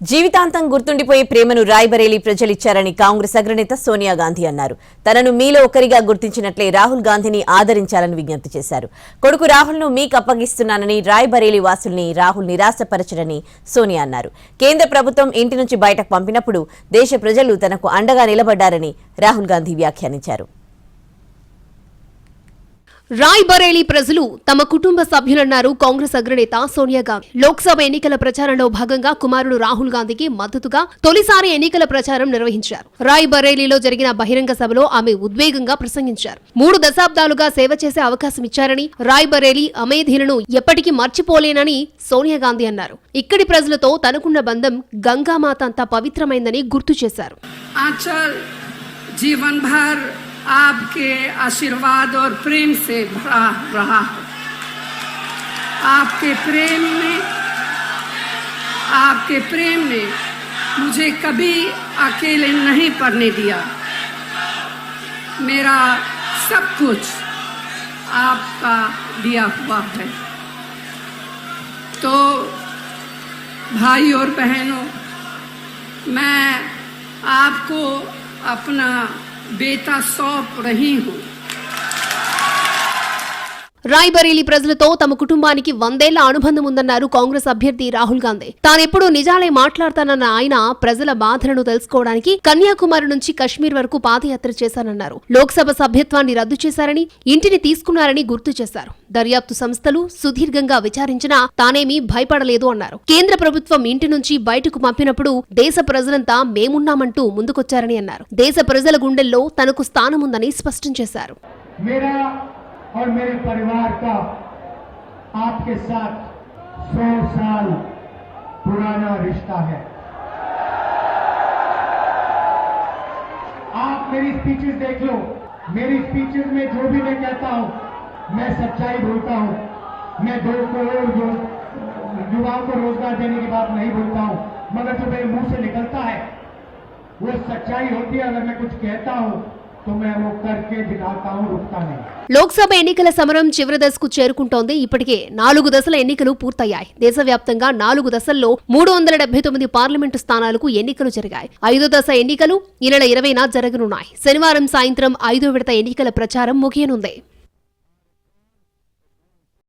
జీవితాంతం గుర్తుండిపోయే ప్రేమను రాయ్బరేలీ ప్రజలిచ్చారని కాంగ్రెస్ అగ్రనేత సోనియా గాంధీ అన్నారు. తనను మీలో ఒకరిగా గుర్తించినట్లే రాహుల్ గాంధీని ఆదరించాలని విజ్ఞప్తి చేశారు. కొడుకు రాహుల్ను మీకు అప్పగిస్తున్నానని రాయ్బరేలీ వాసుల్ని రాహుల్ నిరాశపరచరని సోనియా అన్నారు. కేంద్ర ప్రభుత్వం ఇంటి నుంచి బయటకు పంపినప్పుడు దేశ ప్రజలు తనకు అండగా నిలబడ్డారని రాహుల్ గాంధీ వ్యాఖ్యానించారు. రాయ్బరేలీ ప్రజలు తమ కుటుంబ సభ్యులన్నారు కాంగ్రెస్ అగ్రనేత సోనియా గాంధీ. లోక్సభ ఎన్నికల ప్రచారంలో భాగంగా కుమారుడు రాహుల్ గాంధీకి మద్దతుగా తొలిసారి ఎన్నికల ప్రచారం నిర్వహించారు. రాయ్బరేలీలో జరిగిన బహిరంగ సభలో ఆమె ఉద్వేగంగా ప్రసంగించారు. 3 దశాబ్దాలుగా సేవ చేసే అవకాశం ఇచ్చారని, రాయ్బరేలీ అమేధీలను ఎప్పటికీ మర్చిపోలేనని సోనియా గాంధీ అన్నారు. ఇక్కడి ప్రజలతో తనకున్న బంధం గంగామాత అంతా పవిత్రమైందని గుర్తు చేశారు. आपके आशीर्वाद और प्रेम से भरा रहा है। आपके प्रेम ने मुझे कभी अकेले नहीं पड़ने दिया। मेरा सब कुछ आपका दिया हुआ है। तो भाई और बहनों, मैं आपको अपना बेटा सौंप रही हूँ। రాయ్బరేలీ ప్రజలతో తమ కుటుంబానికి 100 ఏళ్ల అనుబంధం ఉందన్నారు కాంగ్రెస్ అభ్యర్థి రాహుల్ గాంధీ. తానెప్పుడూ నిజాలే మాట్లాడతానన్న ఆయన ప్రజల బాధలను తెలుసుకోవడానికి కన్యాకుమారి నుంచి కశ్మీర్ వరకు పాదయాత్ర చేశానన్నారు. లోక్సభ సభ్యత్వాన్ని రద్దు చేశారని, ఇంటిని తీసుకున్నారని గుర్తు చేశారు. దర్యాప్తు సంస్థలు సుదీర్ఘంగా విచారించినా తానేమీ భయపడలేదు అన్నారు. కేంద్ర ప్రభుత్వం ఇంటి నుంచి బయటకు పంపినప్పుడు దేశ ప్రజలంతా మేమున్నామంటూ ముందుకొచ్చారని అన్నారు. దేశ ప్రజల గుండెల్లో తనకు స్థానముందని స్పష్టం చేశారు. और मेरे परिवार का आपके साथ 100 साल पुराना रिश्ता है। आप मेरी स्पीचेस देख लो। मेरी स्पीचेस में जो भी मैं कहता हूं, मैं सच्चाई बोलता हूं। मैं 2 करोड़ युवाओं को रोजगार देने की बात नहीं बोलता हूं, मगर जो मेरे मुंह से निकलता है वो सच्चाई होती है। अगर मैं कुछ कहता हूं तो मैं वो करके दिखाता हूं, रुकता नहीं। లోక్సభ ఎన్నికల సమరం చివరి దశకు చేరుకుంటోంది. ఇప్పటికే 4 దశల ఎన్నికలు పూర్తయ్యాయి. దేశవ్యాప్తంగా 4 దశల్లో 379 పార్లమెంటు స్థానాలకు ఎన్నికలు జరిగాయి. 5వ దశ ఎన్నికలు ఈ నెల 20న జరగనున్నాయి. శనివారం సాయంత్రం 5వ విడత ఎన్నికల ప్రచారం ముగియనుంది.